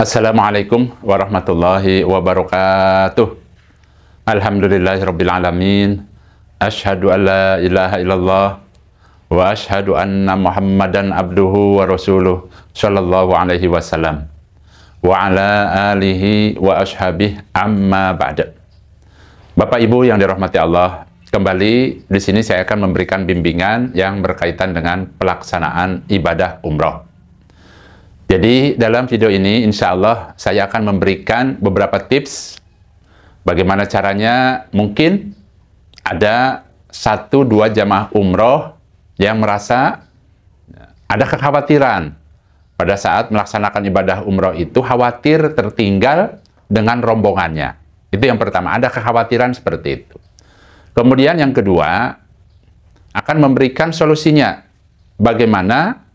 Assalamualaikum warahmatullahi wabarakatuh. Alhamdulillahirabbil alamin. Asyhadu an la ilaha illallah wa asyhadu anna Muhammadan abduhu wa rasuluh sallallahu alaihi wasallam wa ala alihi wa ashabihi amma ba'da. Bapak Ibu yang dirahmati Allah, kembali di sini saya akan memberikan bimbingan yang berkaitan dengan pelaksanaan ibadah umroh. Jadi dalam video ini insya Allah saya akan memberikan beberapa tips bagaimana caranya. Mungkin ada 1-2 jamaah umroh yang merasa ada kekhawatiran pada saat melaksanakan ibadah umroh itu, khawatir tertinggal dengan rombongannya. Itu yang pertama, ada kekhawatiran seperti itu. Kemudian yang kedua, akan memberikan solusinya. Bagaimana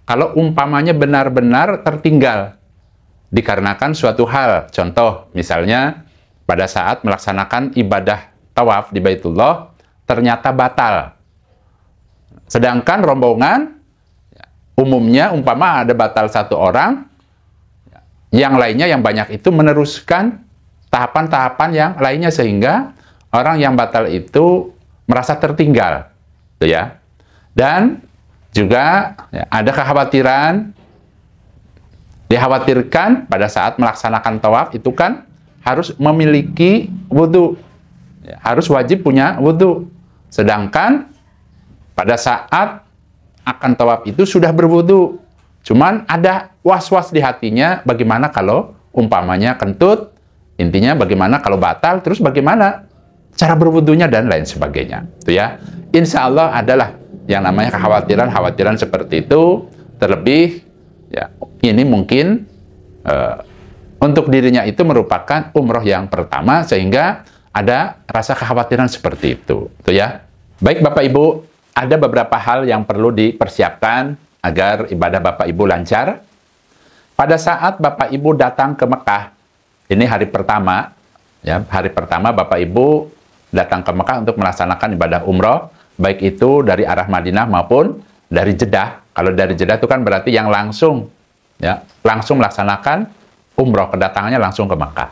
kalau umpamanya benar-benar tertinggal dikarenakan suatu hal. Contoh, misalnya pada saat melaksanakan ibadah tawaf di Baitullah ternyata batal. Sedangkan rombongan umumnya umpama ada batal 1 orang, yang lainnya yang banyak itu meneruskan tahapan-tahapan yang lainnya sehingga orang yang batal itu merasa tertinggal, gitu ya. Dan juga ada kekhawatiran, dikhawatirkan pada saat melaksanakan tawaf itu kan harus memiliki wudhu, harus wajib punya wudhu. Sedangkan pada saat akan tawaf itu sudah berwudhu, cuman ada was-was di hatinya, bagaimana kalau umpamanya kentut, intinya bagaimana kalau batal, terus bagaimana cara berwudhunya dan lain sebagainya, itu ya. Insya Allah adalah yang namanya kekhawatiran seperti itu. Terlebih ya, ini mungkin untuk dirinya itu merupakan umroh yang pertama sehingga ada rasa kekhawatiran seperti itu ya. Baik Bapak Ibu, ada beberapa hal yang perlu dipersiapkan agar ibadah Bapak Ibu lancar. Pada saat Bapak Ibu datang ke Mekah, ini hari pertama ya, hari pertama Bapak Ibu datang ke Mekah untuk melaksanakan ibadah umroh, baik itu dari arah Madinah maupun dari Jeddah. Kalau dari Jeddah itu kan berarti yang langsung ya, langsung melaksanakan umroh, kedatangannya langsung ke Mekah.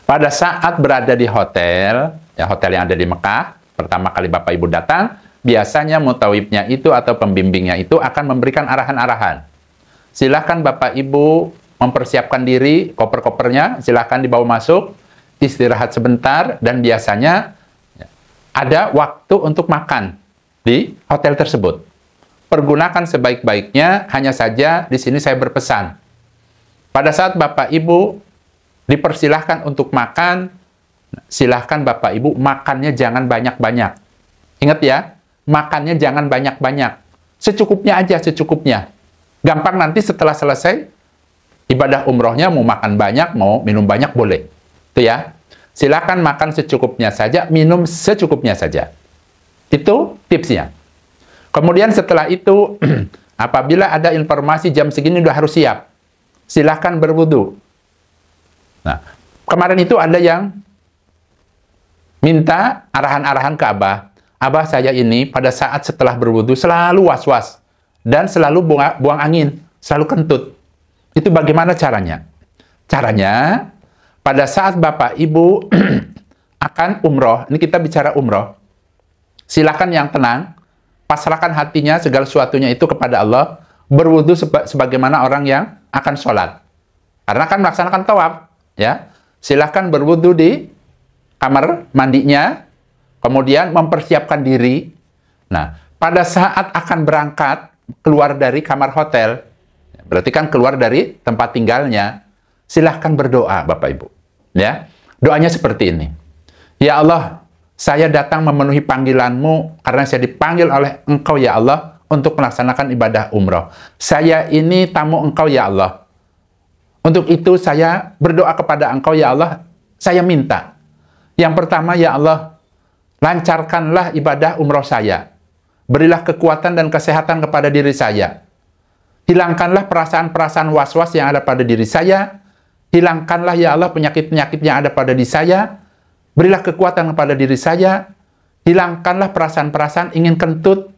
Pada saat berada di hotel, ya hotel yang ada di Mekah, pertama kali Bapak Ibu datang, biasanya mutawibnya itu atau pembimbingnya itu akan memberikan arahan-arahan. Silakan Bapak Ibu mempersiapkan diri, koper-kopernya silakan dibawa masuk, istirahat sebentar, dan biasanya ada waktu untuk makan di hotel tersebut. Pergunakan sebaik-baiknya, hanya saja di sini saya berpesan. Pada saat Bapak Ibu dipersilahkan untuk makan, silahkan Bapak Ibu makannya jangan banyak-banyak. Ingat ya, makannya jangan banyak-banyak. Secukupnya aja, secukupnya. Gampang nanti setelah selesai ibadah umrohnya mau makan banyak, mau minum banyak boleh. Itu ya. Silakan makan secukupnya saja, minum secukupnya saja. Itu tipsnya. Kemudian setelah itu, apabila ada informasi jam segini udah harus siap, silakan berwudu. Nah, kemarin itu ada yang minta arahan-arahan ke Abah. Abah saya ini pada saat setelah berwudu selalu was-was dan selalu buang angin, selalu kentut. Itu bagaimana caranya? Caranya, pada saat Bapak Ibu akan umroh, ini kita bicara umroh, silakan yang tenang, pasrahkan hatinya segala sesuatunya itu kepada Allah, berwudu sebagaimana orang yang akan sholat. Karena akan melaksanakan tawaf, ya. Silakan berwudu di kamar mandinya, kemudian mempersiapkan diri. Nah, pada saat akan berangkat keluar dari kamar hotel, berarti kan keluar dari tempat tinggalnya, silahkan berdoa Bapak Ibu. Ya, doanya seperti ini. Ya Allah, saya datang memenuhi panggilan-Mu karena saya dipanggil oleh Engkau ya Allah untuk melaksanakan ibadah umroh. Saya ini tamu Engkau ya Allah. Untuk itu saya berdoa kepada Engkau ya Allah. Saya minta. Yang pertama ya Allah, lancarkanlah ibadah umroh saya. Berilah kekuatan dan kesehatan kepada diri saya. Hilangkanlah perasaan-perasaan was-was yang ada pada diri saya. Hilangkanlah ya Allah penyakit-penyakit yang ada pada diri saya. Berilah kekuatan kepada diri saya. Hilangkanlah perasaan-perasaan ingin kentut.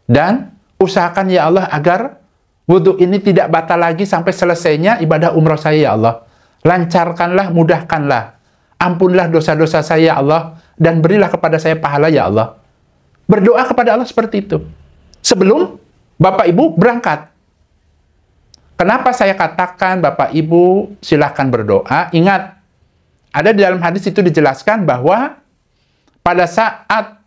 Dan usahakan ya Allah agar wudhu ini tidak batal lagi sampai selesainya ibadah umroh saya, ya Allah. Lancarkanlah, mudahkanlah. Ampunlah dosa-dosa saya, ya Allah. Dan berilah kepada saya pahala, ya Allah. Berdoa kepada Allah seperti itu. Sebelum Bapak Ibu berangkat. Kenapa saya katakan Bapak Ibu silahkan berdoa? Ingat, ada di dalam hadis itu dijelaskan bahwa pada saat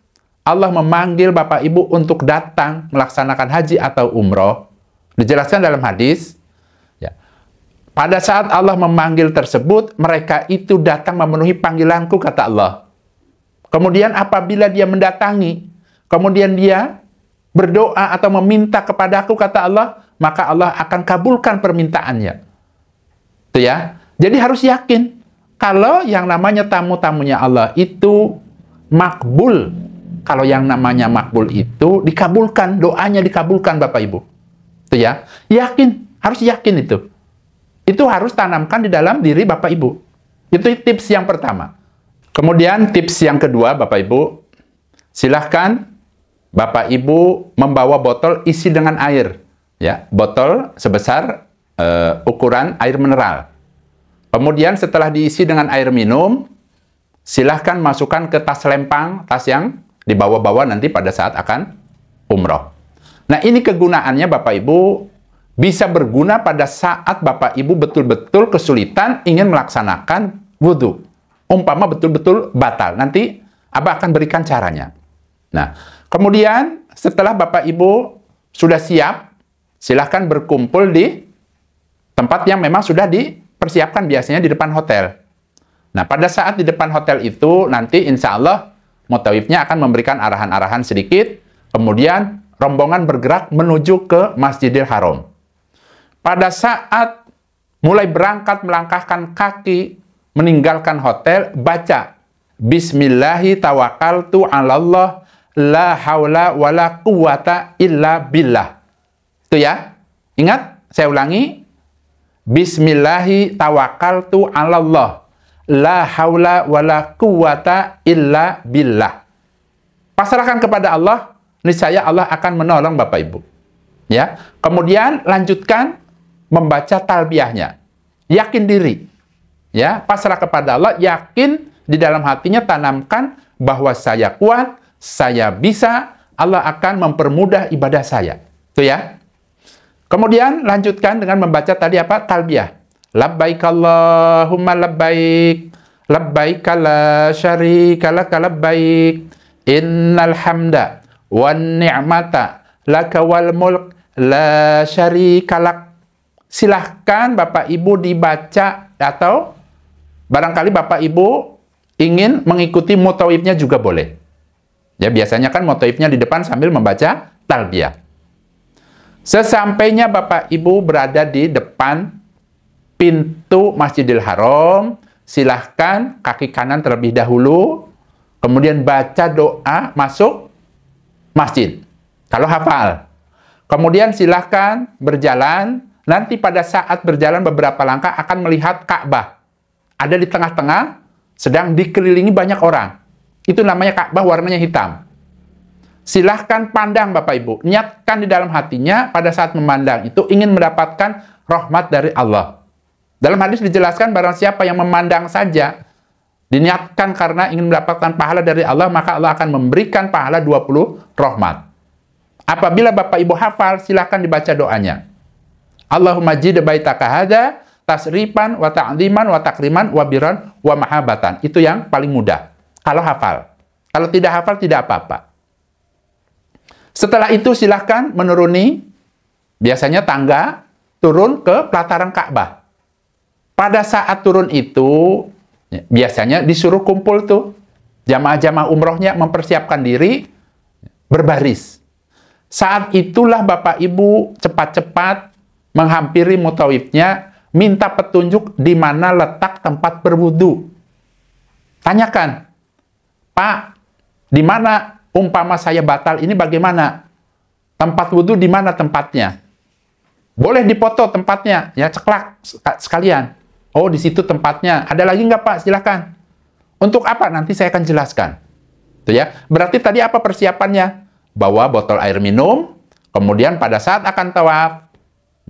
Allah memanggil Bapak Ibu untuk datang melaksanakan haji atau umroh, dijelaskan dalam hadis, ya, pada saat Allah memanggil tersebut, mereka itu datang memenuhi panggilanku, kata Allah. Kemudian apabila dia mendatangi, kemudian dia berdoa atau meminta kepadaku, kata Allah, maka Allah akan kabulkan permintaannya. Itu ya. Jadi harus yakin, kalau yang namanya tamu-tamunya Allah itu makbul. Kalau yang namanya makbul itu dikabulkan, doanya dikabulkan, Bapak Ibu. Itu ya. Yakin, harus yakin itu. Itu harus tanamkan di dalam diri Bapak Ibu. Itu tips yang pertama. Kemudian tips yang kedua, Bapak Ibu, silahkan Bapak Ibu membawa botol isi dengan air. Ya, botol sebesar ukuran air mineral. Kemudian setelah diisi dengan air minum, silahkan masukkan ke tas lempang, tas yang dibawa-bawa nanti pada saat akan umroh. Nah, ini kegunaannya Bapak Ibu bisa berguna pada saat Bapak Ibu betul-betul kesulitan ingin melaksanakan wudhu. Umpama betul-betul batal. Nanti Abah akan berikan caranya. Nah, kemudian setelah Bapak Ibu sudah siap, silahkan berkumpul di tempat yang memang sudah dipersiapkan, biasanya di depan hotel. Nah, pada saat di depan hotel itu, nanti insya Allah mutawifnya akan memberikan arahan-arahan sedikit, kemudian rombongan bergerak menuju ke Masjidil Haram. Pada saat mulai berangkat melangkahkan kaki, meninggalkan hotel, baca Bismillahi tawakkaltu 'alallah la haula wala quwata illa billah. Itu ya. Ingat, saya ulangi. Bismillahi tawakkaltu 'alallah la haula wala quwata illa billah. Pasrahkan kepada Allah, niscaya Allah akan menolong Bapak Ibu. Ya. Kemudian lanjutkan membaca talbiyahnya. Yakin diri. Ya, pasrah kepada Allah, yakin di dalam hatinya, tanamkan bahwa saya kuat, saya bisa, Allah akan mempermudah ibadah saya. Itu ya. Kemudian lanjutkan dengan membaca tadi apa? Talbiyah. Labbaik Allahumma labbaik, labbaik la syarika laka labbaik, innal hamda wan ni'mata laka wal mulk la syarika lak. Silahkan Bapak Ibu dibaca, atau barangkali Bapak Ibu ingin mengikuti mutawifnya juga boleh. Ya, biasanya kan mutawifnya di depan sambil membaca talbiyah. Sesampainya Bapak Ibu berada di depan pintu Masjidil Haram, silahkan kaki kanan terlebih dahulu, kemudian baca doa masuk masjid. Kalau hafal. Kemudian silahkan berjalan, nanti pada saat berjalan beberapa langkah akan melihat Ka'bah. Ada di tengah-tengah, sedang dikelilingi banyak orang. Itu namanya Ka'bah, warnanya hitam. Silahkan pandang Bapak Ibu. Niatkan di dalam hatinya pada saat memandang itu ingin mendapatkan rahmat dari Allah. Dalam hadis dijelaskan barang siapa yang memandang saja, diniatkan karena ingin mendapatkan pahala dari Allah, maka Allah akan memberikan pahala 20 rahmat. Apabila Bapak Ibu hafal, silahkan dibaca doanya. Allahumma jid baitaka hadza tasrifan wa ta'ziman wa takriman wa birran wa mahabatan. Itu yang paling mudah. Kalau hafal. Kalau tidak hafal, tidak apa-apa. Setelah itu silahkan menuruni, biasanya tangga, turun ke pelataran Ka'bah. Pada saat turun itu, biasanya disuruh kumpul tuh, jamaah-jamaah umrohnya mempersiapkan diri, berbaris. Saat itulah Bapak Ibu cepat-cepat menghampiri mutawifnya, minta petunjuk di mana letak tempat berwudu. Tanyakan, Pak, di mana umpama saya batal ini bagaimana? Tempat wudu di mana tempatnya? Boleh dipoto tempatnya, ya ceklak sekalian. Oh, di situ tempatnya. Ada lagi nggak Pak? Silakan. Untuk apa? Nanti saya akan jelaskan. Itu ya. Berarti tadi apa persiapannya? Bawa botol air minum, kemudian pada saat akan tawaf,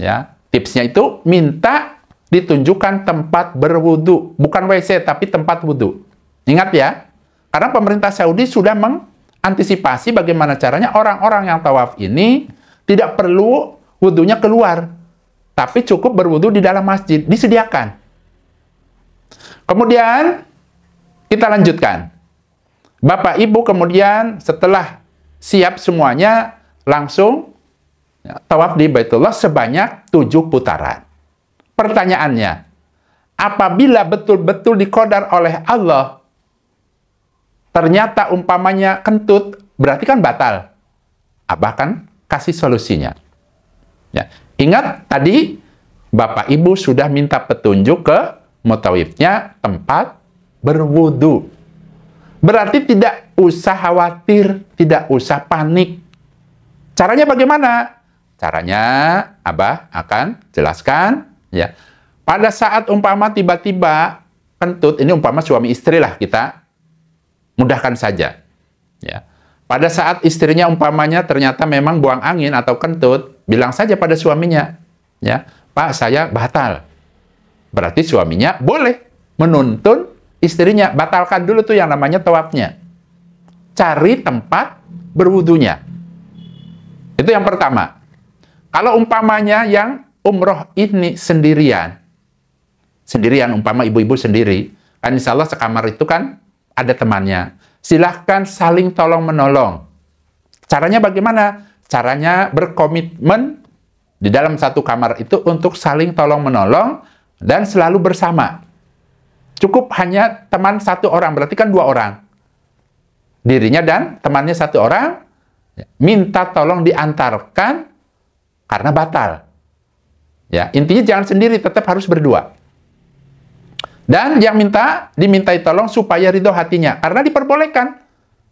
Ya, tipsnya itu minta ditunjukkan tempat berwudu, bukan WC tapi tempat wudu. Ingat ya, karena pemerintah Saudi sudah mengantisipasi bagaimana caranya orang-orang yang tawaf ini tidak perlu wudunya keluar, tapi cukup berwudu di dalam masjid, disediakan. Kemudian kita lanjutkan. Bapak Ibu kemudian setelah siap semuanya langsung tawaf di Baitullah sebanyak 7 putaran. Pertanyaannya, apabila betul-betul diqadar oleh Allah, ternyata umpamanya kentut, berarti kan batal. Abah kan kasih solusinya. Ya. Ingat tadi, Bapak Ibu sudah minta petunjuk ke mutawifnya tempat berwudu. Berarti tidak usah khawatir, tidak usah panik. Caranya bagaimana? Caranya Abah akan jelaskan ya. Pada saat umpama tiba-tiba kentut, ini umpama suami istri lah, kita mudahkan saja. Ya. Pada saat istrinya umpamanya ternyata memang buang angin atau kentut, bilang saja pada suaminya, ya, Pak, saya batal. Berarti suaminya boleh menuntun istrinya, batalkan dulu tuh yang namanya tawafnya. Cari tempat berwudunya. Itu yang pertama. Kalau umpamanya yang umroh ini sendirian umpama ibu-ibu sendiri, kan insya Allah sekamar itu kan ada temannya. Silahkan saling tolong-menolong. Caranya bagaimana? Caranya berkomitmen di dalam satu kamar itu untuk saling tolong-menolong dan selalu bersama. Cukup hanya teman 1 orang, berarti kan 2 orang. Dirinya dan temannya 1 orang, minta tolong diantarkan karena batal. Ya, intinya jangan sendiri, tetap harus berdua. Dan yang dimintai tolong supaya ridho hatinya, karena diperbolehkan.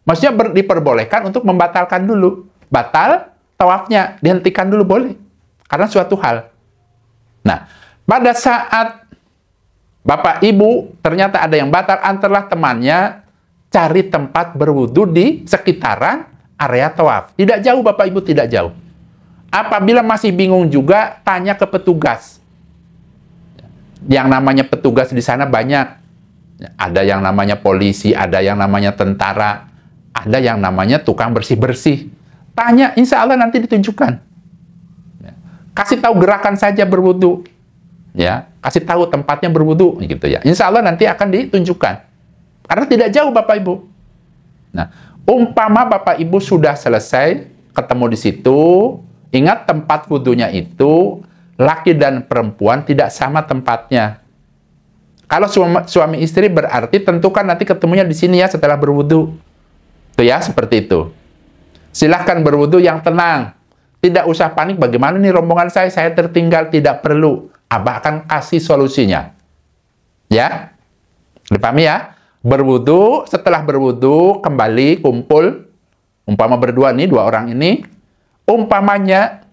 Maksudnya diperbolehkan untuk membatalkan dulu. Batal, tawafnya dihentikan dulu boleh. Karena suatu hal. Nah, pada saat Bapak Ibu ternyata ada yang batal, antarlah temannya, cari tempat berwudu di sekitaran area tawaf. Tidak jauh Bapak Ibu, tidak jauh. Apabila masih bingung juga, tanya ke petugas. Yang namanya petugas di sana banyak. Ada yang namanya polisi, ada yang namanya tentara, ada yang namanya tukang bersih-bersih. Tanya, insya Allah nanti ditunjukkan. Kasih tahu gerakan saja berwudu. Ya, kasih tahu tempatnya berwudu gitu ya. Insya Allah nanti akan ditunjukkan. Karena tidak jauh Bapak Ibu. Nah, umpama Bapak Ibu sudah selesai ketemu di situ, ingat tempat wudunya itu laki dan perempuan tidak sama tempatnya. Kalau suami istri berarti tentukan nanti ketemunya di sini ya setelah berwudu. Tuh ya, seperti itu. Silahkan berwudu yang tenang. Tidak usah panik, bagaimana nih rombongan saya tertinggal, tidak perlu. Abah akan kasih solusinya. Ya? Dipahami ya? Berwudu, setelah berwudu, kembali, kumpul. Umpama berdua nih, 2 orang ini. Umpamanya,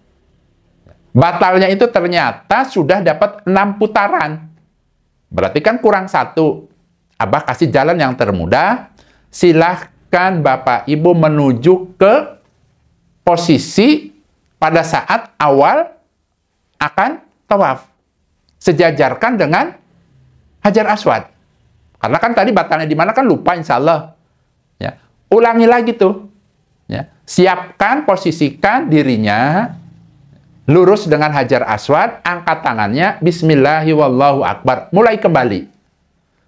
batalnya itu ternyata sudah dapat 6 putaran. Berarti kan kurang 1. Abah kasih jalan yang termudah. Silahkan Bapak Ibu menuju ke posisi pada saat awal akan tawaf. Sejajarkan dengan Hajar Aswad. Karena kan tadi batalnya di mana kan lupa insya Allah. Ya. Ulangi lagi tuh. Ya. Siapkan, posisikan dirinya lurus dengan Hajar Aswad, angkat tangannya, Bismillahirrahmanirrahim, mulai kembali.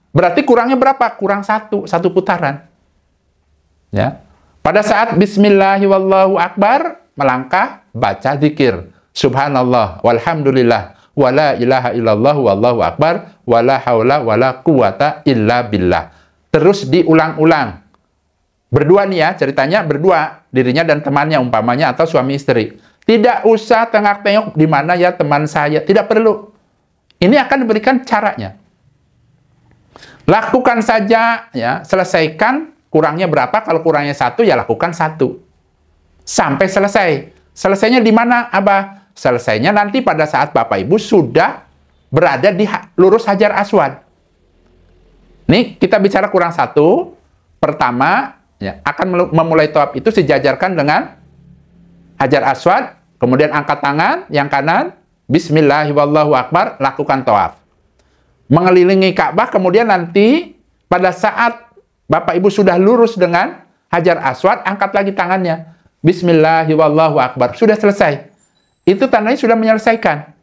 Berarti kurangnya berapa? Kurang 1 putaran. Ya. Pada saat Bismillahirrahmanirrahim, melangkah, baca zikir. Subhanallah, walhamdulillah, wala ilaha illallah, wallahu akbar, wala haula, wala quwata illa billah. Terus diulang-ulang. Berdua nih ya, ceritanya berdua. Dirinya dan temannya umpamanya, atau suami istri. Tidak usah tengok-tengok di mana ya teman saya. Tidak perlu. Ini akan diberikan caranya. Lakukan saja, ya, selesaikan. Kurangnya berapa? Kalau kurangnya 1, ya lakukan 1. Sampai selesai. Selesainya di mana, Abah? Selesainya nanti pada saat Bapak Ibu sudah berada di lurus Hajar Aswad. Nih, kita bicara kurang 1. Pertama, ya, akan memulai tawaf itu sejajarkan dengan Hajar Aswad, kemudian angkat tangan yang kanan, Bismillah wallahu akbar, lakukan tawaf. Mengelilingi Ka'bah, kemudian nanti pada saat Bapak Ibu sudah lurus dengan Hajar Aswad, angkat lagi tangannya. Bismillah wallahu akbar. Sudah selesai. Itu tandanya sudah menyelesaikan.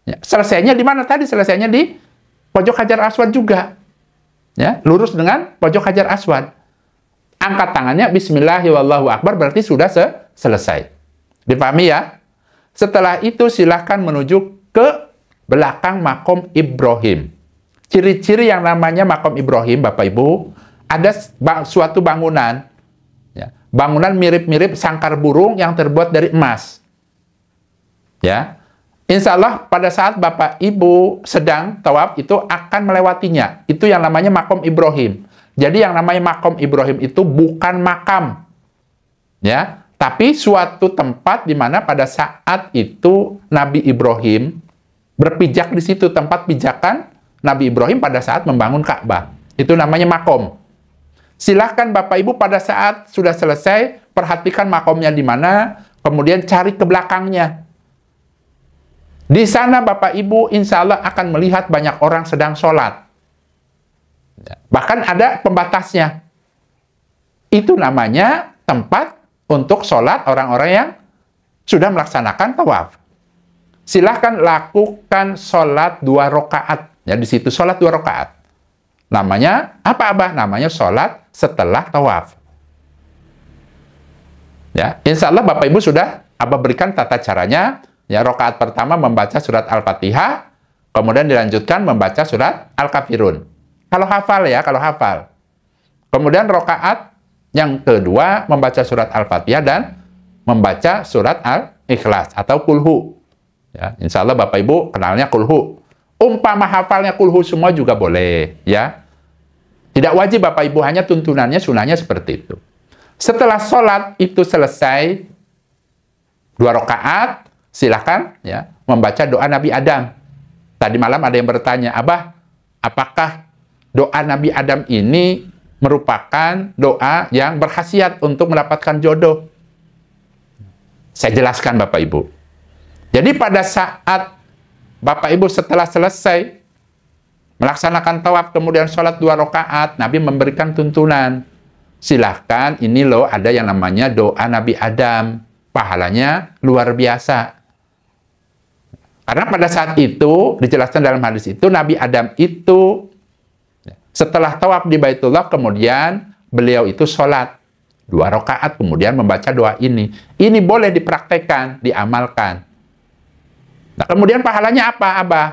Ya, selesainya di mana tadi? Selesainya di pojok Hajar Aswad juga. Ya, lurus dengan pojok Hajar Aswad. Angkat tangannya, Bismillah wallahu akbar, berarti sudah selesai. Dipahami ya? Setelah itu silahkan menuju ke belakang makom Ibrahim. Ciri-ciri yang namanya makom Ibrahim, Bapak Ibu, ada suatu bangunan. Ya, bangunan mirip-mirip sangkar burung yang terbuat dari emas. Ya, insya Allah pada saat Bapak Ibu sedang tawaf itu akan melewatinya. Itu yang namanya makom Ibrahim. Jadi yang namanya makom Ibrahim itu bukan makam. Ya, tapi suatu tempat di mana pada saat itu Nabi Ibrahim berpijak di situ, tempat pijakan Nabi Ibrahim pada saat membangun Ka'bah. Itu namanya makom. Silahkan Bapak Ibu pada saat sudah selesai, perhatikan makomnya di mana, kemudian cari ke belakangnya. Di sana Bapak Ibu insya Allah akan melihat banyak orang sedang sholat. Bahkan ada pembatasnya. Itu namanya tempat untuk sholat orang-orang yang sudah melaksanakan tawaf. Silahkan lakukan sholat 2 rakaat. Ya, di situ sholat 2 rakaat. Namanya apa, Abah? Namanya sholat setelah tawaf. Ya, insya Allah Bapak Ibu sudah Abah berikan tata caranya. Ya, rakaat pertama membaca surat Al-Fatihah, kemudian dilanjutkan membaca surat Al-Kafirun. Kalau hafal ya, kalau hafal. Kemudian rakaat yang kedua membaca surat Al-Fatihah dan membaca surat Al-Ikhlas atau Kulhu. Ya, insya Allah Bapak Ibu kenalnya Kulhu. Umpama hafalnya Kulhu semua juga boleh. Ya, tidak wajib Bapak Ibu, hanya tuntunannya, sunahnya seperti itu. Setelah sholat itu selesai 2 rakaat, silahkan ya membaca doa Nabi Adam. Tadi malam ada yang bertanya, Abah, apakah doa Nabi Adam ini merupakan doa yang berkhasiat untuk mendapatkan jodoh? Saya jelaskan Bapak Ibu. Jadi pada saat Bapak Ibu setelah selesai melaksanakan tawaf, kemudian sholat 2 rakaat, Nabi memberikan tuntunan. Silahkan, ini loh ada yang namanya doa Nabi Adam. Pahalanya luar biasa. Karena pada saat itu, dijelaskan dalam hadis itu, Nabi Adam itu setelah tawaf di Baitullah, kemudian beliau itu sholat 2 rakaat, kemudian membaca doa ini. Ini boleh dipraktekkan, diamalkan. Nah, kemudian pahalanya apa, Abah?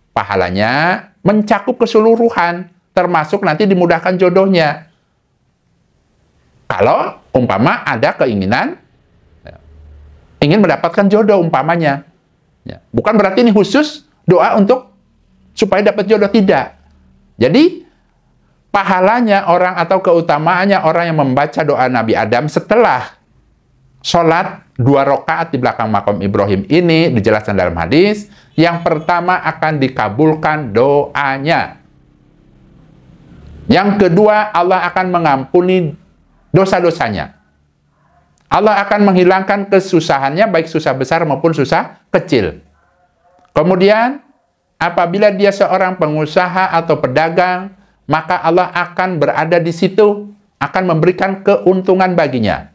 Pahalanya mencakup keseluruhan, termasuk nanti dimudahkan jodohnya. Kalau umpama ada keinginan, ingin mendapatkan jodoh umpamanya. Ya, bukan berarti ini khusus doa untuk supaya dapat jodoh, tidak. Jadi pahalanya orang atau keutamaannya orang yang membaca doa Nabi Adam setelah sholat 2 rakaat di belakang makom Ibrahim ini dijelaskan dalam hadis, yang pertama akan dikabulkan doanya. Yang kedua, Allah akan mengampuni dosa-dosanya. Allah akan menghilangkan kesusahannya, baik susah besar maupun susah kecil. Kemudian, apabila dia seorang pengusaha atau pedagang, maka Allah akan berada di situ, akan memberikan keuntungan baginya.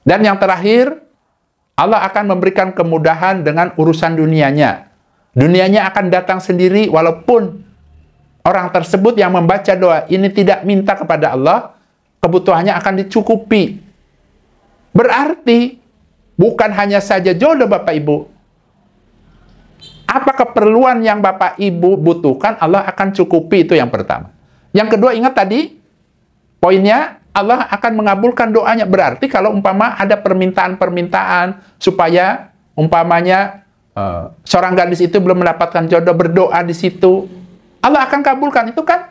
Dan yang terakhir, Allah akan memberikan kemudahan dengan urusan dunianya. Dunianya akan datang sendiri, walaupun orang tersebut yang membaca doa ini tidak minta kepada Allah, kebutuhannya akan dicukupi. Berarti bukan hanya saja jodoh Bapak Ibu. Apa keperluan yang Bapak Ibu butuhkan, Allah akan cukupi, itu yang pertama. Yang kedua, ingat tadi poinnya, Allah akan mengabulkan doanya. Berarti kalau umpama ada permintaan-permintaan supaya umpamanya seorang gadis itu belum mendapatkan jodoh, berdoa di situ, Allah akan kabulkan. Itu kan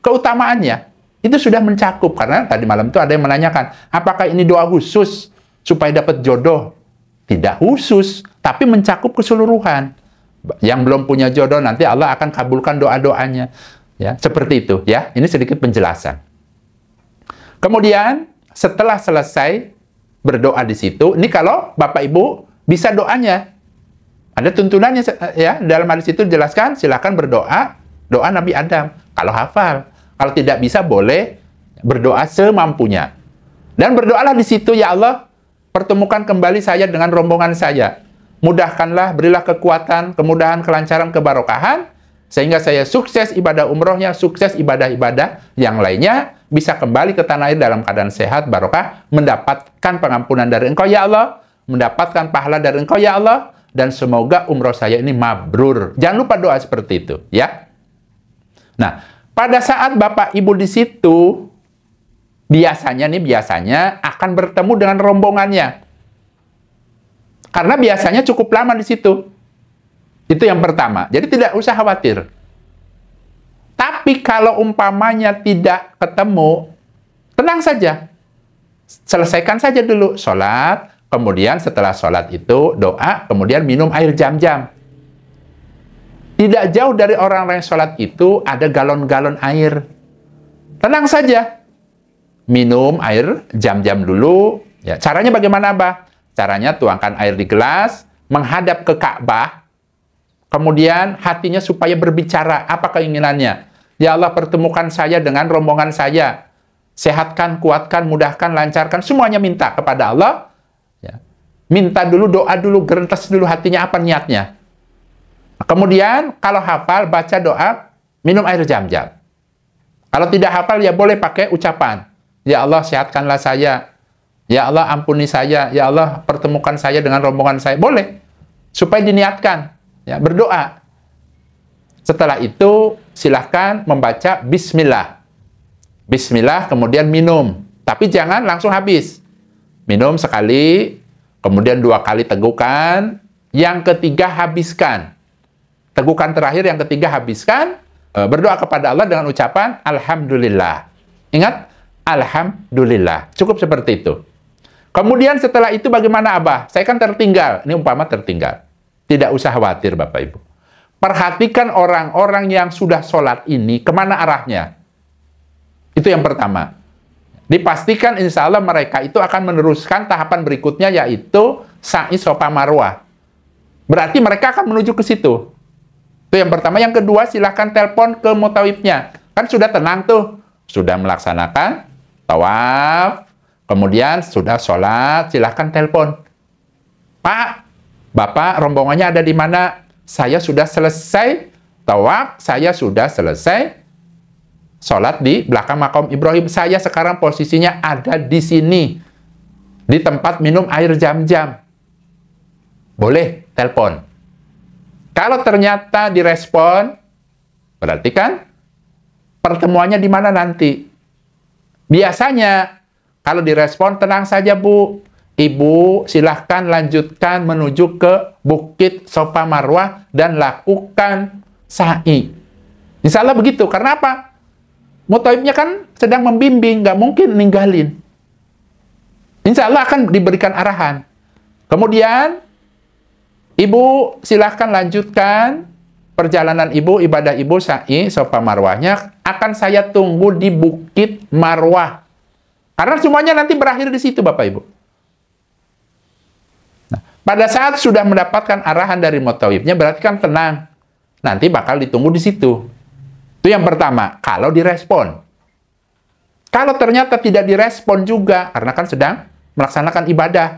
keutamaannya. Itu sudah mencakup, karena tadi malam itu ada yang menanyakan, apakah ini doa khusus supaya dapat jodoh? Tidak khusus, tapi mencakup keseluruhan. Yang belum punya jodoh, nanti Allah akan kabulkan doa-doanya. Ya, seperti itu. Ya, ini sedikit penjelasan. Kemudian, setelah selesai berdoa di situ, ini kalau Bapak Ibu bisa doanya. Ada tuntunannya ya, dalam hadis itu dijelaskan silakan berdoa doa Nabi Adam kalau hafal. Kalau tidak bisa boleh berdoa semampunya. Dan berdoalah di situ, ya Allah, pertemukan kembali saya dengan rombongan saya. Mudahkanlah, berilah kekuatan, kemudahan, kelancaran, kebarokahan, sehingga saya sukses ibadah umrohnya, sukses ibadah-ibadah yang lainnya, bisa kembali ke tanah air dalam keadaan sehat, barokah, mendapatkan pengampunan dari Engkau, ya Allah, mendapatkan pahala dari Engkau, ya Allah, dan semoga umroh saya ini mabrur. Jangan lupa doa seperti itu, ya. Nah, pada saat Bapak Ibu di situ, biasanya akan bertemu dengan rombongannya. Karena biasanya cukup lama di situ. Itu yang pertama. Jadi tidak usah khawatir. Tapi kalau umpamanya tidak ketemu, tenang saja. Selesaikan saja dulu sholat, kemudian setelah sholat itu doa, kemudian minum air jam-jam. Tidak jauh dari orang-orang yang sholat itu ada galon-galon air. Tenang saja. Minum air jam-jam dulu. Ya, caranya bagaimana, Abah? Caranya tuangkan air di gelas, menghadap ke Ka'bah, kemudian hatinya supaya berbicara apa keinginannya. Ya Allah, pertemukan saya dengan rombongan saya. Sehatkan, kuatkan, mudahkan, lancarkan. Semuanya minta kepada Allah. Ya. Minta dulu, doa dulu, gerintas dulu hatinya apa niatnya. Kemudian, kalau hafal, baca doa, minum air jam-jam. Kalau tidak hafal, ya boleh pakai ucapan. Ya Allah, sehatkanlah saya. Ya Allah, ampuni saya. Ya Allah, pertemukan saya dengan rombongan saya. Boleh. Supaya diniatkan. Ya, berdoa. Setelah itu, silahkan membaca Bismillah. Bismillah, kemudian minum. Tapi jangan langsung habis. Minum sekali, kemudian 2 kali tegukan. Yang ketiga, habiskan. Tegukan terakhir, yang ketiga, habiskan. Berdoa kepada Allah dengan ucapan Alhamdulillah. Ingat, Alhamdulillah. Cukup seperti itu. Kemudian setelah itu bagaimana, Abah? Saya kan tertinggal. Ini umpama tertinggal. Tidak usah khawatir, Bapak Ibu. Perhatikan orang-orang yang sudah sholat ini, kemana arahnya? Itu yang pertama. Dipastikan insya Allah mereka itu akan meneruskan tahapan berikutnya, yaitu sa'i Safa Marwah. Berarti mereka akan menuju ke situ. Itu yang pertama. Yang kedua, silahkan telepon ke mutawifnya. Kan sudah tenang tuh. Sudah melaksanakan tawaf, kemudian sudah sholat, silahkan telepon. Pak, Bapak, rombongannya ada di mana? Saya sudah selesai tawaf, saya sudah selesai sholat di belakang makam Ibrahim. Saya sekarang posisinya ada di sini, di tempat minum air jam-jam. Boleh telepon. Kalau ternyata direspon, berarti kan pertemuannya di mana nanti? Biasanya, kalau direspon, tenang saja, Bu. Ibu, silahkan lanjutkan menuju ke Bukit Safa Marwah dan lakukan sa'i. Insya Allah begitu. Karena apa? Mutawifnya kan sedang membimbing, nggak mungkin ninggalin. Insya Allah akan diberikan arahan. Kemudian, Ibu silahkan lanjutkan perjalanan Ibu, ibadah Ibu, sa'i, Safa Marwahnya akan saya tunggu di Bukit Marwah. Karena semuanya nanti berakhir di situ, Bapak Ibu. Nah, pada saat sudah mendapatkan arahan dari mutawifnya, berarti kan tenang. Nanti bakal ditunggu di situ. Itu yang pertama, kalau direspon. Kalau ternyata tidak direspon juga, karena kan sedang melaksanakan ibadah,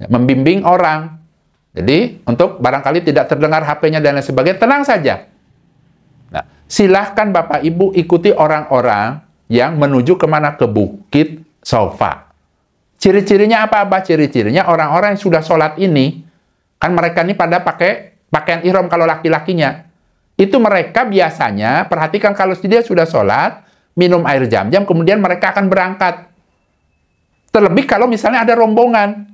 membimbing orang. Jadi, untuk barangkali tidak terdengar HP-nya dan lain sebagainya, tenang saja. Nah, silahkan Bapak Ibu ikuti orang-orang yang menuju kemana? Ke Bukit Safa. Ciri-cirinya apa, Abah? Ciri-cirinya orang-orang yang sudah sholat ini, kan mereka ini pada pakai pakaian ihram kalau laki-lakinya. Itu mereka biasanya, perhatikan kalau dia sudah sholat, minum air jam-jam, kemudian mereka akan berangkat. Terlebih kalau misalnya ada rombongan.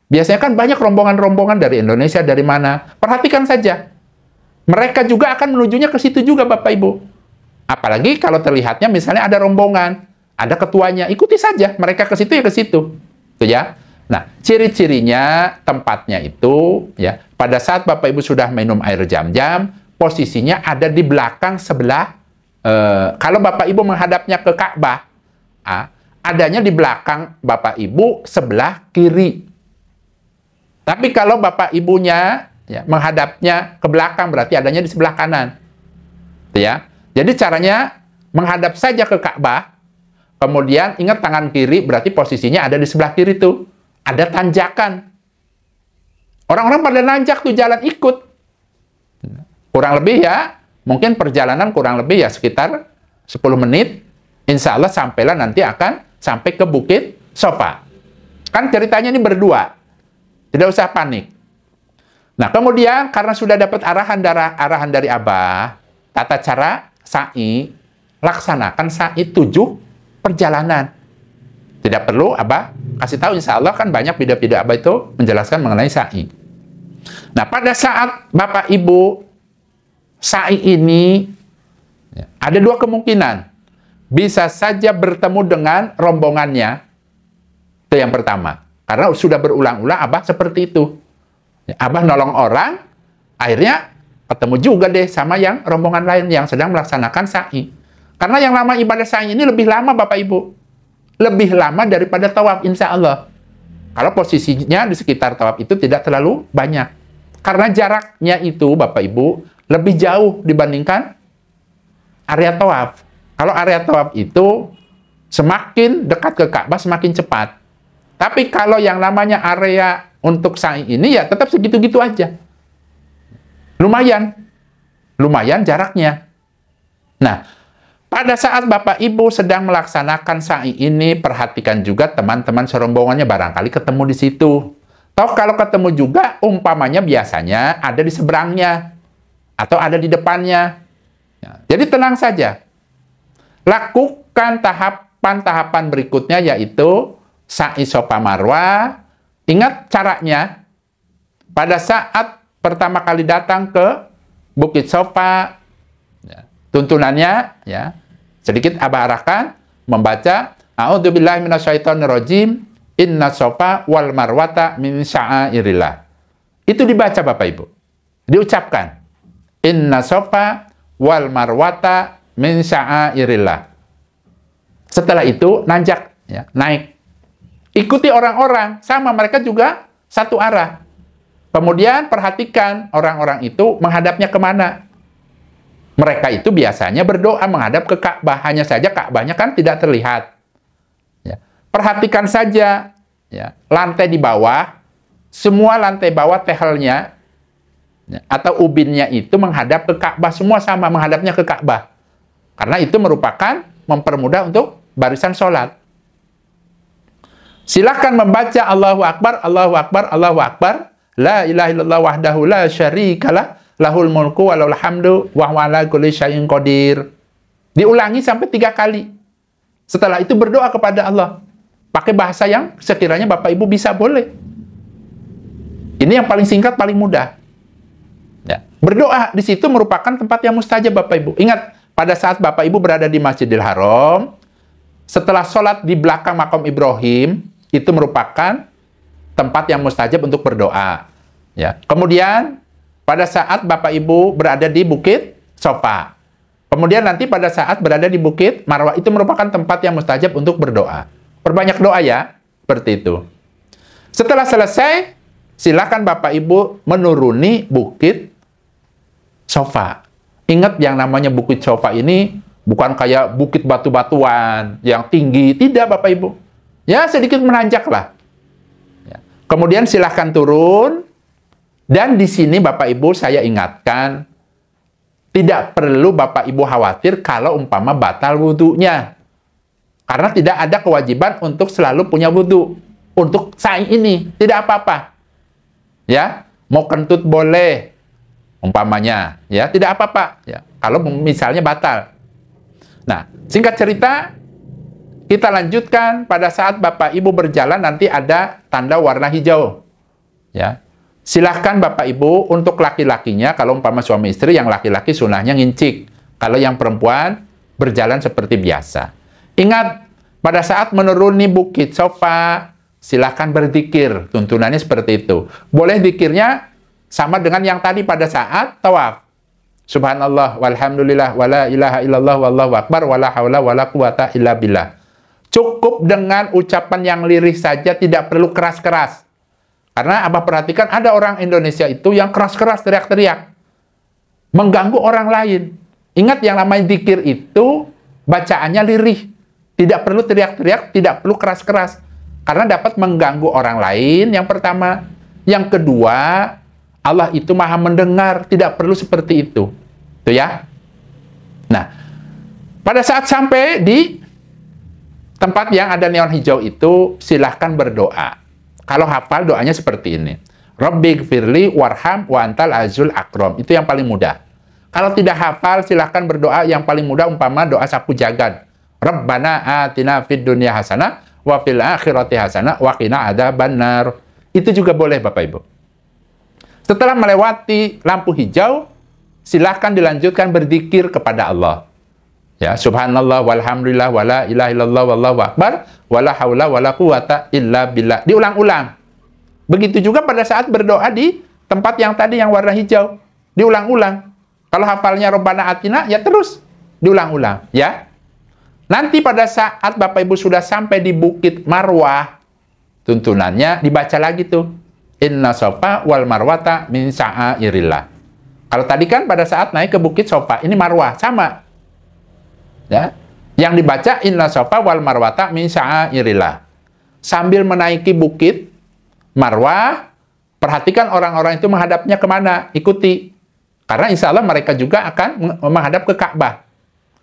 Biasanya kan banyak rombongan-rombongan dari Indonesia, dari mana. Perhatikan saja. Mereka juga akan menujunya ke situ juga, Bapak Ibu. Apalagi kalau terlihatnya misalnya ada rombongan, ada ketuanya, ikuti saja. Mereka ke situ ya ke situ. Itu ya. Nah, ciri-cirinya tempatnya itu, ya, pada saat Bapak Ibu sudah minum air jam-jam, posisinya ada di belakang sebelah, kalau Bapak Ibu menghadapnya ke Ka'bah, adanya di belakang Bapak Ibu sebelah kiri. Tapi kalau Bapak Ibunya ya, menghadapnya ke belakang, berarti adanya di sebelah kanan. Ya. Jadi caranya menghadap saja ke Ka'bah, kemudian ingat tangan kiri, berarti posisinya ada di sebelah kiri tuh. Ada tanjakan. Orang-orang pada nanjak tuh jalan ikut. Kurang lebih ya, mungkin perjalanan kurang lebih ya sekitar 10 menit. Insya Allah sampailah nanti akan sampai ke Bukit Sofa. Kan ceritanya ini berdua. Tidak usah panik. Nah, kemudian karena sudah dapat arahan dari Abah, tata cara sa'i, laksanakan sa'i 7 perjalanan. Tidak perlu Abah kasih tahu, insya Allah kan banyak video-video Abah itu menjelaskan mengenai sa'i. Nah, pada saat Bapak Ibu sa'i ini, ada 2 kemungkinan. Bisa saja bertemu dengan rombongannya. Itu yang pertama. Karena sudah berulang-ulang Abah seperti itu. Abah nolong orang, akhirnya ketemu juga deh sama yang rombongan lain yang sedang melaksanakan sa'i. Karena yang lama ibadah sa'i ini lebih lama Bapak Ibu. Lebih lama daripada tawaf insya Allah. Kalau posisinya di sekitar tawaf itu tidak terlalu banyak. Karena jaraknya itu Bapak Ibu lebih jauh dibandingkan area tawaf. Kalau area tawaf itu semakin dekat ke Ka'bah semakin cepat. Tapi kalau yang namanya area untuk sa'i ini ya tetap segitu-gitu aja. Lumayan. Lumayan jaraknya. Nah, pada saat Bapak Ibu sedang melaksanakan sa'i ini, perhatikan juga teman-teman serombongannya barangkali ketemu di situ. Toh kalau ketemu juga, umpamanya biasanya ada di seberangnya. Atau ada di depannya. Jadi tenang saja. Lakukan tahapan-tahapan berikutnya yaitu sa'i Safa Marwah. Ingat caranya. Pada saat pertama kali datang ke Bukit Safa, tuntunannya, ya, sedikit Abah arahkan, membaca A'udzubillahi minasyaitonirrajim, inna Safa wal marwata min sya'airillah. Itu dibaca Bapak Ibu. Diucapkan. Inna Safa wal marwata min sya'airillah. Setelah itu nanjak, ya, naik. Ikuti orang-orang, sama mereka juga satu arah. Kemudian perhatikan orang-orang itu menghadapnya kemana. Mereka itu biasanya berdoa menghadap ke Ka'bah. Hanya saja Ka'bahnya kan tidak terlihat. Ya. Perhatikan saja ya, lantai di bawah, semua lantai bawah tehelnya ya, atau ubinnya itu menghadap ke Ka'bah. Semua sama menghadapnya ke Ka'bah. Karena itu merupakan mempermudah untuk barisan sholat. Silakan membaca Allahu Akbar, Allahu Akbar, Allahu Akbar. La ilaha illallah wahdahu la syarikalah. Lahul mulku walahul hamdu wa huwa ala kulli syai'in qadir. Diulangi sampai 3 kali. Setelah itu berdoa kepada Allah. Pakai bahasa yang sekiranya Bapak Ibu bisa, boleh. Ini yang paling singkat, paling mudah. Ya. Berdoa di situ merupakan tempat yang mustajab Bapak Ibu. Ingat, pada saat Bapak Ibu berada di Masjidil Haram, setelah sholat di belakang makam Ibrahim, itu merupakan tempat yang mustajab untuk berdoa. Ya. Kemudian, pada saat Bapak Ibu berada di Bukit Sofa. Kemudian nanti pada saat berada di Bukit Marwah, itu merupakan tempat yang mustajab untuk berdoa. Perbanyak doa ya, seperti itu. Setelah selesai, silakan Bapak Ibu menuruni Bukit Sofa. Ingat yang namanya Bukit Sofa ini bukan kayak bukit batu-batuan yang tinggi. Tidak Bapak Ibu. Ya sedikit menanjak lah. Ya. Kemudian silahkan turun. Dan di sini Bapak Ibu saya ingatkan, tidak perlu Bapak Ibu khawatir kalau umpama batal wudhunya. Karena tidak ada kewajiban untuk selalu punya wudhu. Untuk sa'i ini, tidak apa-apa. Ya, mau kentut boleh, umpamanya. Ya, tidak apa-apa. Ya, kalau misalnya batal. Nah, singkat cerita, kita lanjutkan pada saat Bapak Ibu berjalan nanti ada tanda warna hijau. Ya. Silahkan Bapak Ibu untuk laki-lakinya, kalau umpama suami istri, yang laki-laki sunahnya ngincik. Kalau yang perempuan berjalan seperti biasa. Ingat, pada saat menuruni Bukit Sofa, silahkan berzikir. Tuntunannya seperti itu. Boleh zikirnya sama dengan yang tadi pada saat tawaf. Subhanallah, walhamdulillah, wala ilaha illallah, wallahu akbar, wala hawla, wala quwata illa billah. Cukup dengan ucapan yang lirih saja, tidak perlu keras-keras. Karena Abah perhatikan ada orang Indonesia itu yang keras-keras teriak-teriak, mengganggu orang lain. Ingat yang namanya zikir itu bacaannya lirih. Tidak perlu teriak-teriak, tidak perlu keras-keras. Karena dapat mengganggu orang lain, yang pertama. Yang kedua, Allah itu maha mendengar, tidak perlu seperti itu. Itu ya. Nah, pada saat sampai di tempat yang ada neon hijau itu, silahkan berdoa. Kalau hafal doanya seperti ini. Rabbighfirli warham wa antal azul akram. Itu yang paling mudah. Kalau tidak hafal, silahkan berdoa yang paling mudah, umpama doa sapu jagat. Rabbana atina fid dunya hasanah wa fil akhirati hasanah wa qina adzabannar. Itu juga boleh Bapak Ibu. Setelah melewati lampu hijau, silahkan dilanjutkan berzikir kepada Allah. Ya, subhanallah walhamdulillah wala ilaha illallah wallahu akbar wala haula wala quwata illa billah. Diulang-ulang. Begitu juga pada saat berdoa di tempat yang tadi yang warna hijau. Diulang-ulang. Kalau hafalnya Rabbana atina, ya terus diulang-ulang, ya. Nanti pada saat Bapak Ibu sudah sampai di Bukit Marwah, tuntunannya dibaca lagi tuh. Inna Safa wal Marwata min sya'airillah. Kalau tadi kan pada saat naik ke Bukit Safa, ini Marwah, sama. Ya. Yang dibaca Inna Safa wal Marwata min sya'airillah. Sambil menaiki Bukit Marwah, perhatikan orang-orang itu menghadapnya kemana? Ikuti. Karena insya Allah mereka juga akan menghadap ke Ka'bah.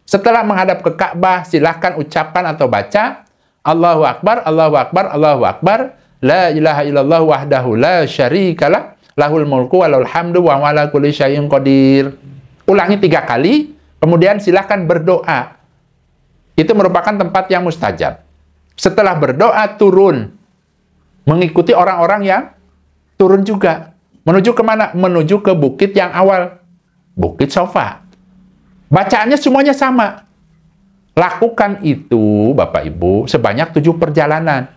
Setelah menghadap ke Ka'bah, silahkan ucapkan atau baca Allahu Akbar, Allahu Akbar, Allahu Akbar, La ilaha illallah wahdahu la syarikalah, lahul mulku walahul hamdu wa huwa ala kulli syai'in qadir. Ulangi 3 kali, kemudian silahkan berdoa. Itu merupakan tempat yang mustajab. Setelah berdoa, turun. Mengikuti orang-orang yang turun juga. Menuju kemana? Menuju ke bukit yang awal. Bukit Safa. Bacaannya semuanya sama. Lakukan itu, Bapak Ibu, sebanyak 7 perjalanan.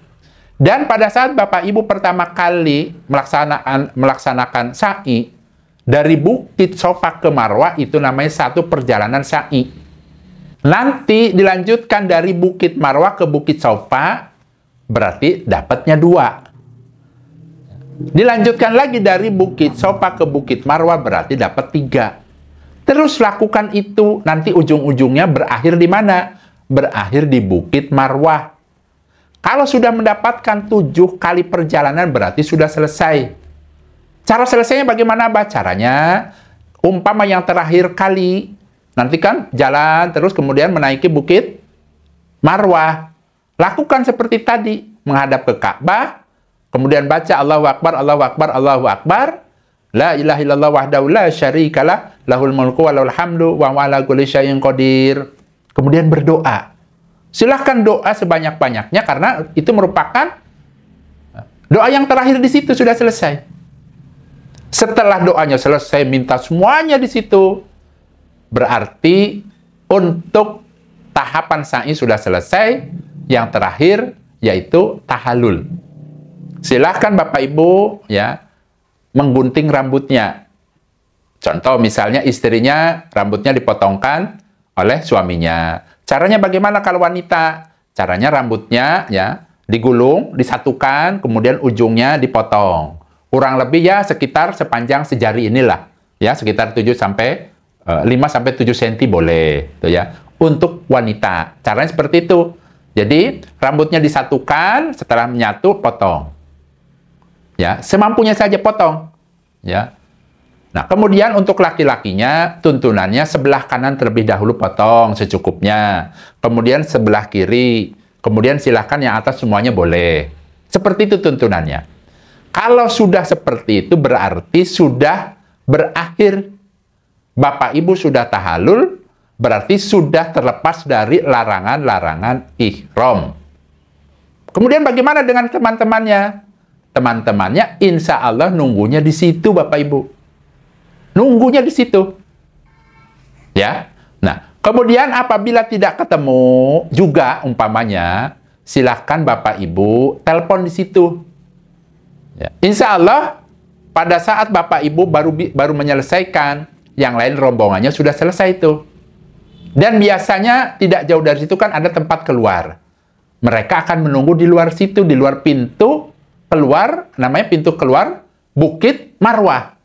Dan pada saat Bapak Ibu pertama kali melaksanakan sa'i, dari bukit Safa ke Marwah, itu namanya 1 perjalanan sa'i. Nanti dilanjutkan dari bukit Marwah ke bukit Safa, berarti dapatnya 2. Dilanjutkan lagi dari Bukit Safa ke Bukit Marwah, berarti dapat 3. Terus lakukan itu, nanti ujung-ujungnya berakhir di mana? Berakhir di Bukit Marwah. Kalau sudah mendapatkan 7 kali perjalanan, berarti sudah selesai. Cara selesainya bagaimana, Abah? Caranya, umpama yang terakhir kali, nanti kan jalan terus kemudian menaiki Bukit Marwah. Lakukan seperti tadi, menghadap ke Ka'bah, kemudian baca Allahu Akbar, Allahu Akbar, Allahu Akbar. La ilaha illallah wahdahu la syarikalah, lahul mulku walahul hamdu wa huwa ala kulli syai'in qadir. Kemudian berdoa. Silahkan doa sebanyak-banyaknya karena itu merupakan doa yang terakhir di situ, sudah selesai. Setelah doanya selesai, minta semuanya di situ. Berarti untuk tahapan sa'i sudah selesai. Yang terakhir yaitu tahallul. Silahkan Bapak Ibu ya menggunting rambutnya. Contoh misalnya istrinya rambutnya dipotongkan oleh suaminya. Caranya bagaimana kalau wanita? Caranya rambutnya ya digulung, disatukan, kemudian ujungnya dipotong. Kurang lebih ya sekitar sepanjang sejari inilah. Ya, sekitar 5 sampai 7 cm boleh, tuh ya. Untuk wanita. Caranya seperti itu. Jadi rambutnya disatukan, setelah menyatu potong. Ya, semampunya saja potong. Ya. Nah, kemudian untuk laki-lakinya, tuntunannya sebelah kanan terlebih dahulu potong secukupnya. Kemudian sebelah kiri. Kemudian silahkan yang atas semuanya boleh. Seperti itu tuntunannya. Kalau sudah seperti itu berarti sudah berakhir. Bapak Ibu sudah tahallul, berarti sudah terlepas dari larangan-larangan ihram. Kemudian bagaimana dengan teman-temannya? Teman-temannya insya Allah nunggunya di situ Bapak Ibu. Nunggunya di situ. Ya. Nah, kemudian apabila tidak ketemu juga umpamanya, silahkan Bapak Ibu telepon di situ. Ya. Insya Allah pada saat Bapak Ibu baru menyelesaikan, yang lain rombongannya sudah selesai itu. Dan biasanya tidak jauh dari situ kan ada tempat keluar. Mereka akan menunggu di luar situ, di luar pintu keluar, namanya pintu keluar Bukit Marwah.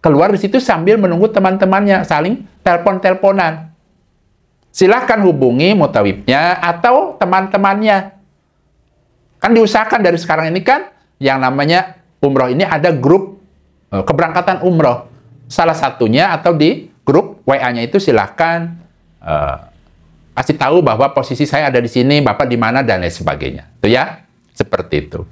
Keluar di situ sambil menunggu teman-temannya, saling telepon-teleponan. Silahkan hubungi mutawifnya atau teman-temannya. Kan diusahakan dari sekarang ini kan, yang namanya umroh ini ada grup keberangkatan umroh. Salah satunya atau di grup WA-nya itu silahkan kasih tahu bahwa posisi saya ada di sini, Bapak di mana, dan lain sebagainya. Itu ya, seperti itu.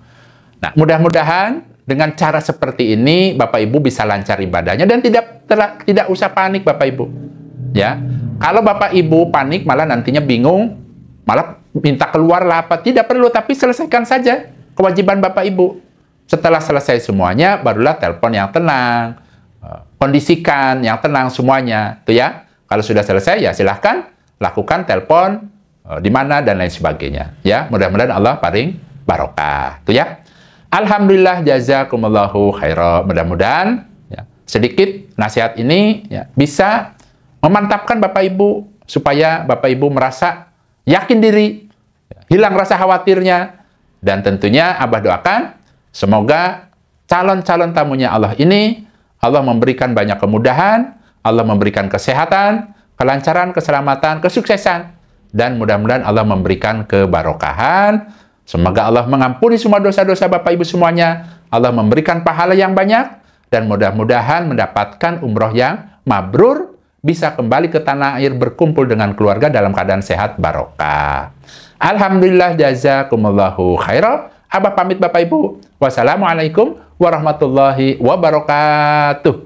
Nah, mudah-mudahan dengan cara seperti ini Bapak Ibu bisa lancar ibadahnya dan tidak usah panik Bapak Ibu. Ya. Kalau Bapak Ibu panik malah nantinya bingung, malah minta keluar lah apa, tidak perlu, tapi selesaikan saja kewajiban Bapak Ibu. Setelah selesai semuanya barulah telepon yang tenang, kondisikan yang tenang semuanya, tuh ya. Kalau sudah selesai ya silahkan lakukan telepon di mana dan lain sebagainya. Ya, mudah-mudahan Allah paling barokah, tuh ya. Alhamdulillah, jazakumullahu khairan. Mudah-mudahan ya, sedikit nasihat ini ya, bisa memantapkan Bapak Ibu supaya Bapak Ibu merasa yakin diri, hilang rasa khawatirnya, dan tentunya Abah doakan semoga calon-calon tamunya Allah ini Allah memberikan banyak kemudahan, Allah memberikan kesehatan, kelancaran, keselamatan, kesuksesan, dan mudah-mudahan Allah memberikan kebarokahan. Semoga Allah mengampuni semua dosa-dosa Bapak Ibu semuanya. Allah memberikan pahala yang banyak. Dan mudah-mudahan mendapatkan umroh yang mabrur. Bisa kembali ke tanah air berkumpul dengan keluarga dalam keadaan sehat barokah. Alhamdulillah, jazakumullahu khairan. Abah pamit Bapak Ibu. Wassalamualaikum warahmatullahi wabarakatuh.